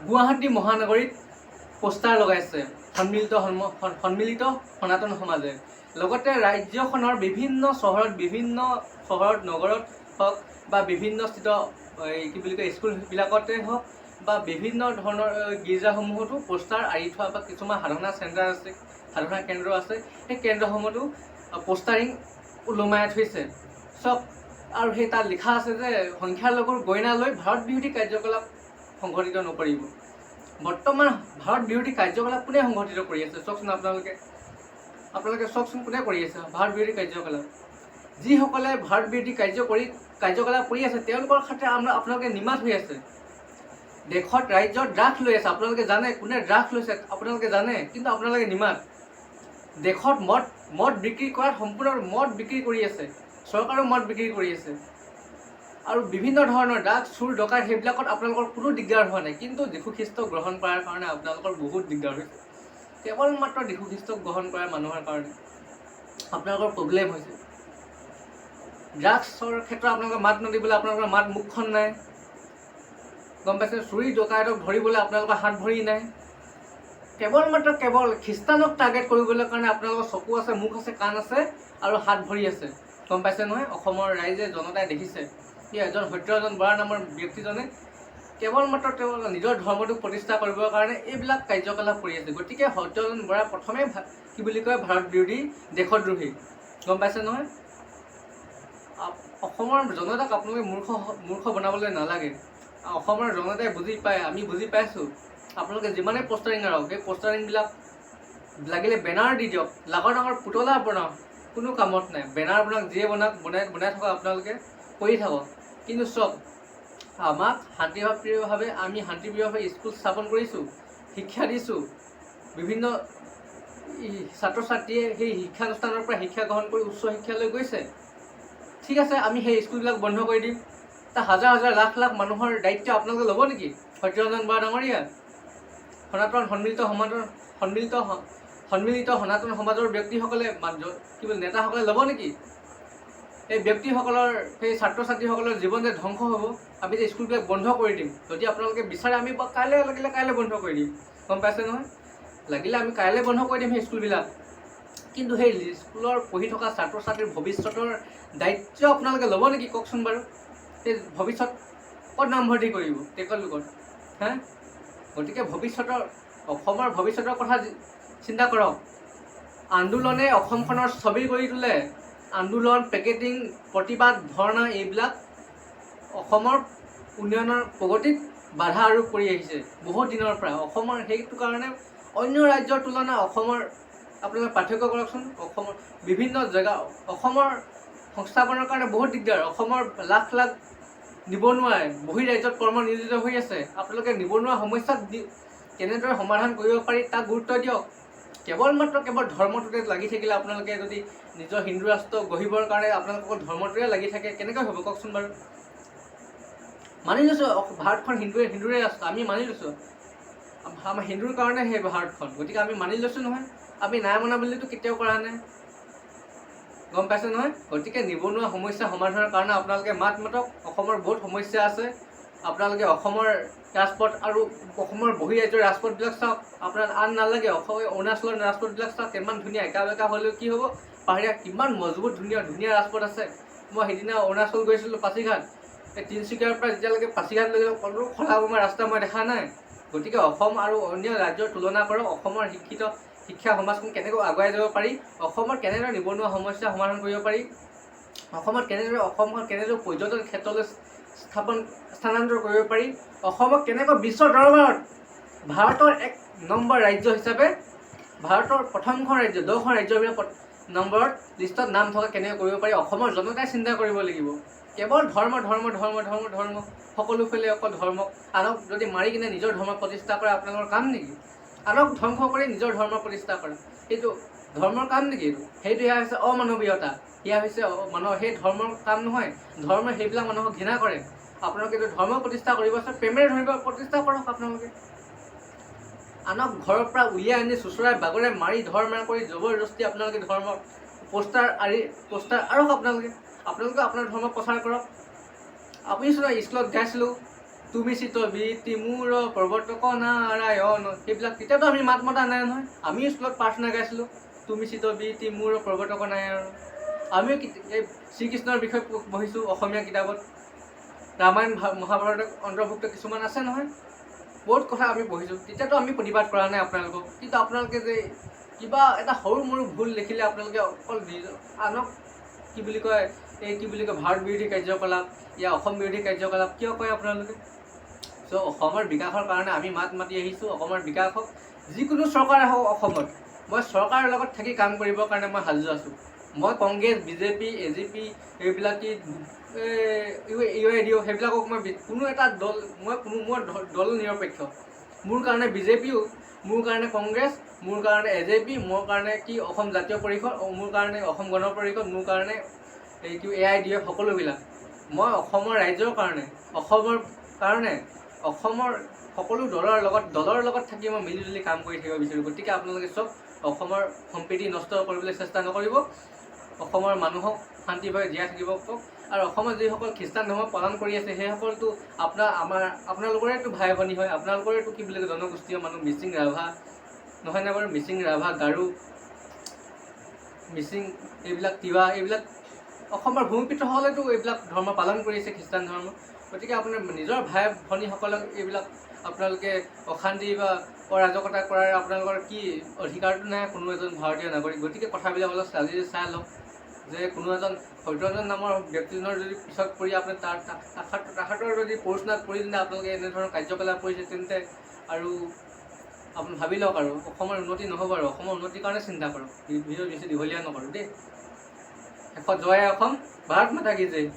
গুৱাহাটী মহানগৰীত পোষ্টাৰ লগাইছে সন্মিলিত সনাতন সমাজে। লগতে ৰাজ্যখনৰ বিভিন্ন চহৰত নগৰত হওক বা বিভিন্ন স্থিত কি বুলি কয় স্কুলবিলাকতে হওক বা বিভিন্ন ধৰণৰ গীৰ্জাসমূহতো পোষ্টাৰ আঁৰি থোৱা বা কিছুমান সাধনা চেণ্টাৰ আছে, সাধনা কেন্দ্ৰ আছে, সেই কেন্দ্ৰসমূহতো পোষ্টাৰিং ওলোমাই থৈছে চব। আৰু সেই তাত লিখা আছে যে সংখ্যালঘুৰ গইনা লৈ ভাৰত বিৰোধী কাৰ্যকলাপ সংঘটিত নকৰিব। বৰ্তমান ভাৰত বিৰোধী কাৰ্যকলাপ কোনে সংঘটিত কৰি আছে চাওকচোন। আপোনালোকে চাওকচোন কোনে কৰি আছে ভাৰত বিৰোধী কাৰ্যকলাপ। যিসকলে ভাৰত বিৰোধী কাৰ্যকলাপ কৰি আছে তেওঁলোকৰ খাতে আপোনালোকে নিমাত হৈ আছে। দেশত ৰাজ্যত ড্ৰাগছ লৈ আছে, আপোনালোকে জানে কোনে ড্ৰাগছ লৈছে, আপোনালোকে জানে, কিন্তু আপোনালোকে নিমাত। দেশত মদ বিক্ৰী কৰাত সম্পূৰ্ণ মদ বিক্ৰী কৰি আছে, চৰকাৰেও মদ বিক্ৰী কৰি আছে। আৰু বিভিন্ন ধৰণৰ ড্ৰাগছ চুৰ ডকাইত সেইবিলাকত আপোনালোকৰ কোনো দিগদাৰ হোৱা নাই, কিন্তু যীশু খ্ৰীষ্টক গ্ৰহণ কৰাৰ কাৰণে আপোনালোকৰ বহুত দিগদাৰ হৈছে। কেৱল মাত্ৰ যীশু খ্ৰীষ্টক গ্ৰহণ কৰা মানুহৰ কাৰণে আপোনালোকৰ প্ৰব্লেম হৈছে। ড্ৰাগছৰ ক্ষেত্ৰত আপোনালোকৰ মাত নিদিবলৈ আপোনালোকৰ মাত মুখখন নাই, গম পাইছে। চুৰি ডকাইতক ধৰিবলৈ আপোনালোকৰ হাত ভৰি নাই। কেৱল খ্ৰীষ্টানক টাৰ্গেট কৰিবলৈ কাৰণে আপোনালোকৰ চকু আছে, মুখ আছে, কাণ আছে আৰু হাত ভৰি আছে, গম পাইছে নহয়। অসমৰ ৰাইজে জনতাই দেখিছে কি এজন সত্যৰঞ্জন বৰা নামৰ ব্যক্তিজনে কেৱল নিজৰ ধৰ্মটোক প্ৰতিষ্ঠা কৰিবৰ কাৰণে এইবিলাক কাৰ্যকলাপ কৰি আছে। গতিকে সত্যৰঞ্জন বৰা প্ৰথমে কি বুলি কয় ভাৰত বিৰোধী দেশদ্ৰোহী, গম পাইছে নহয়। অসমৰ জনতাক আপোনালোকে মূৰ্খ বনাবলৈ নালাগে। অসমৰ জনতাই বুজি পায়, আমি বুজি পাইছোঁ। আপোনালোকে যিমানেই পোষ্টাৰিং মাৰক, সেই পোষ্টাৰিংবিলাক লাগিলে বেনাৰ দি দিয়ক, ডাঙৰ পুতলা বনাওক, কোনো কামত নাই। বেনাৰ বনাওক, যিয়ে বনাই থাকক, আপোনালোকে কৰি থাকক। কিন্তু চব আমাক আমি শান্তিপ্ৰিয়ভাৱে স্কুল স্থাপন কৰিছোঁ, শিক্ষা দিছোঁ। বিভিন্ন ছাত্ৰ ছাত্ৰীয়ে সেই শিক্ষানুষ্ঠানৰ পৰা শিক্ষা গ্ৰহণ কৰি উচ্চ শিক্ষালৈ গৈছে। ঠিক আছে, আমি সেই স্কুলবিলাক বন্ধ কৰি দিম। তাৰ হাজাৰ লাখ মানুহৰ দায়িত্ব আপোনালোকে ল'ব নেকি? সত্যৰঞ্জন বৰা ডাঙৰীয়া, সন্মিলিত সনাতন সমাজৰ ব্যক্তিসকলে নেতাসকলে ল'ব নেকি? এই ব্যক্তিসকলৰ সেই ছাত্ৰ ছাত্ৰীসকলৰ জীৱন যে ধ্বংস হ'ব, আমি যে স্কুলবিলাক বন্ধ কৰি দিম। যদি আপোনালোকে বিচাৰে আমি কাইলৈ বন্ধ কৰি দিম, গম পাইছে নহয়। লাগিলে আমি কাইলৈ বন্ধ কৰি দিম সেই স্কুলবিলাক, কিন্তু সেই স্কুলৰ পঢ়ি থকা ছাত্ৰ ছাত্ৰীৰ ভৱিষ্যতৰ দায়িত্ব আপোনালোকে ল'ব নেকি কওকচোন বাৰু। সেই ভৱিষ্যত ক'ত নামভৰ্তি কৰিব তেখেতলোকৰ গতিকে অসমৰ ভৱিষ্যতৰ কথা চিন্তা কৰক। আন্দোলনে অসমখনৰ ছবি কৰি তোলে। আন্দোলন, পেকেটিং, প্ৰতিবাদ, ধৰ্ণা এইবিলাক অসমৰ উন্নয়নৰ প্ৰগতিত বাধা আৰোপ কৰি আহিছে বহুত দিনৰ পৰা। অসমৰ সেইটো কাৰণে অন্য ৰাজ্যৰ তুলনাত অসমৰ আপোনালোকে পাৰ্থক্য কৰকচোন। অসমৰ বিভিন্ন জেগা অসমৰ সংস্থাপনৰ কাৰণে বহুত দিগদাৰ। অসমৰ লাখ নিবনুৱাই বহি ৰাজ্যত কৰ্ম নিয়োজিত হৈ আছে। আপোনালোকে নিবনুৱা সমস্যাক কেনেদৰে সমাধান কৰিব পাৰি তাক গুৰুত্ব দিয়ক। কেৱল ধৰ্মটোতে লাগি থাকিলে আপোনালোকে যদি নিজৰ হিন্দু ৰাষ্ট্ৰ গঢ়িবৰ কাৰণে আপোনালোকৰ ধৰ্মটোৱে লাগি থাকে কেনেকৈ হ'ব কওকচোন বাৰু। মানি লৈছোঁ ভাৰতখন হিন্দুৰে ৰাষ্ট্ৰ, আমি মানি লৈছোঁ আমাৰ হিন্দুৰ কাৰণে সেই ভাৰতখন, গতিকে আমি মানি লৈছোঁ নহয়। আমি নাই মনা বুলিতো কেতিয়াও কৰা নাই, গম পাইছে নহয়। গতিকে নিবনুৱা সমস্যা সমাধানৰ কাৰণে আপোনালোকে মাত মাতক। অসমৰ বহুত সমস্যা আছে। আপোনালোকে অসমৰ ৰাজপথ আৰু অসমৰ বহিৰাজ্যৰ ৰাজপথবিলাক চাওক। আপোনাৰ আন নালাগে, অৰুণাচলৰ ৰাজপথবিলাক চাওক কিমান ধুনীয়া, একা বেকা হ'লেও কি হ'ব, পাহাৰীয়া কিমান মজবুত ধুনীয়া ৰাজপথ আছে। মই সেইদিনা অৰুণাচল গৈছিলোঁ, পাছিঘাট। এই তিনিচুকীয়াৰ পৰা যেতিয়ালৈকে পাছিঘাটলৈ কোনো খলা বমা ৰাস্তা মই দেখা নাই। গতিকে অসম আৰু অন্য ৰাজ্যৰ তুলনা কৰক। অসমৰ শিক্ষা সমাজখন কেনেকৈ আগুৱাই যাব পাৰি, অসমত কেনেদৰে নিবনুৱা সমস্যা সমাধান কৰিব পাৰি, অসমখন কেনেদৰে পৰ্যটন ক্ষেত্ৰলৈ স্থানান্তৰ কৰিব পাৰি, অসমক কেনেকৈ বিশ্বৰ দৰবাৰত ভাৰতৰ 1 নম্বৰ ৰাজ্য হিচাপে, ভাৰতৰ প্ৰথমখন ৰাজ্য 10খন ৰাজ্যৰ ভিতৰত নম্বৰত লিষ্টত নাম থকা কেনেকৈ কৰিব পাৰি, অসমৰ জনতাই চিন্তা কৰিব লাগিব। কেৱল ধৰ্ম সকলো ফালে অকল ধৰ্মক আনক যদি মাৰি কিনে নিজৰ ধৰ্ম প্ৰতিষ্ঠা কৰা আপোনালোকৰ কাম নেকি? আনক ধ্বংস কৰি নিজৰ ধৰ্ম প্ৰতিষ্ঠা কৰা এইটো ধৰ্মৰ কাম নেকি? সেইটো এয়া হৈছে অমানৱীয়তা। এয়া হৈছে মানুহৰ সেই ধৰ্মৰ কাম নহয়। ধৰ্ম সেইবিলাক মানুহক ঘৃণা কৰে। আপোনালোকে যদি ধৰ্ম প্ৰতিষ্ঠা কৰিব আছে প্ৰেমেৰে প্ৰতিষ্ঠা কৰক। আপোনালোকে আনক ঘৰৰ পৰা উলিয়াই আনি চুচৰাই বাগৰাই মাৰি ধৰ মাৰ কৰি জবৰদস্তি আপোনালোকে ধৰ্মৰ পোষ্টাৰ আৰক। আপোনালোকে আপোনাৰ ধৰ্ম প্ৰচাৰ কৰক। আপুনি স্কুলত গাইছিলোঁ তুমি চিত বীতি মোৰ প্ৰৱৰ্তক নাৰায়ণ, সেইবিলাক তেতিয়াতো আমি মাত মতা নাই নহয়। আমিও স্কুলত প্ৰাৰ্থনা গাইছিলোঁ, তুমি চিত বীতি মোৰ প্ৰৱৰ্তক নাৰায়ণ। আমিও এই শ্ৰীকৃষ্ণৰ বিষয়ে পঢ়িছোঁ অসমীয়া কিতাপত, ৰামায়ণ মহাভাৰতত অন্তৰ্ভুক্ত কিছুমান আছে নহয়, বহুত কথা আমি পঢ়িছোঁ। তেতিয়াতো আমি প্ৰতিবাদ কৰা নাই আপোনালোকক। কিন্তু আপোনালোকে যে কিবা এটা সৰু মৰু ভুল দেখিলে আপোনালোকে অকল আনক কি বুলি কয় ভাৰত বিৰোধী কাৰ্যকলাপ, অসম বিৰোধী কাৰ্যকলাপ কিয় কয় আপোনালোকে? চ' অসমৰ বিকাশৰ কাৰণে আমি মাত মাতি আহিছোঁ। অসমৰ বিকাশক যিকোনো চৰকাৰে হওক অসমত, মই চৰকাৰৰ লগত থাকি কাম কৰিবৰ কাৰণে মই সাজু আছোঁ। মই কংগ্ৰেছ, বিজেপি, AGP এইবিলাক কি UIDO সেইবিলাকক মই কোনো এটা দল, মই দল নিৰপেক্ষ। মোৰ কাৰণে বিজেপিও, মোৰ কাৰণে কংগ্ৰেছ, মোৰ কাৰণে AGP, মোৰ কাৰণে অসম জাতীয় পৰিষদ, মোৰ কাৰণে অসম গণ পৰিষদ, মোৰ কাৰণে AIDF সকলোবিলাক। মই অসমৰ ৰাইজৰ কাৰণে, অসমৰ সকলো দলৰ লগত থাকি মই মিলিজুলি কাম কৰি থাকিব বিচাৰোঁ। গতিকে আপোনালোকে চব অসমৰ সম্প্ৰীতি নষ্ট কৰিবলৈ চেষ্টা নকৰিব। অসমৰ মানুহক শান্তিভাৱে জীয়াই থাকিব কওক। আৰু অসমত যিসকল খ্ৰীষ্টান ধৰ্ম পালন কৰি আছে সেইসকলতো আপোনালোকৰেতো ভাই ভনী হয়, আপোনালোকৰেতো জনগোষ্ঠীয় মানুহ, মিচিং, ৰাভা নহয়নে বাৰু? মিচিং, ৰাভা, গাৰো, মিচিং এইবিলাক তিৱা, এইবিলাক অসমৰ ভূমিপুত্ৰসকলেতো এইবিলাক ধৰ্ম পালন কৰি আছে, খ্ৰীষ্টান ধৰ্ম। গতিকে আপোনাৰ নিজৰ ভাই ভনীসকলক এইবিলাক আপোনালোকে অশান্তি বা অৰাজকতা কৰাৰ আপোনালোকৰ কি অধিকাৰটো নাই কোনো এজন ভাৰতীয় নাগৰিক। গতিকে কথাবিলাক অলপ চাই লওক যে কোনো এজন সত্যৰঞ্জন নামৰ ব্যক্তিজনৰ যদি পিছত পৰি আপুনি তাহাঁতৰ যদি পৰোচনাত পৰি যদি আপোনালোকে এনেধৰণৰ কাৰ্যকলাপ কৰিছে, তেন্তে আৰু আপুনি ভাবি লওক। আৰু অসমৰ উন্নতি নহ'ব। আৰু অসমৰ উন্নতিৰ কাৰণে চিন্তা কৰক। ভিডিঅ' বেছি দীঘলীয়া নকৰোঁ দেই। শেষত জয় অসম, ভাৰত মাতা কি জয়।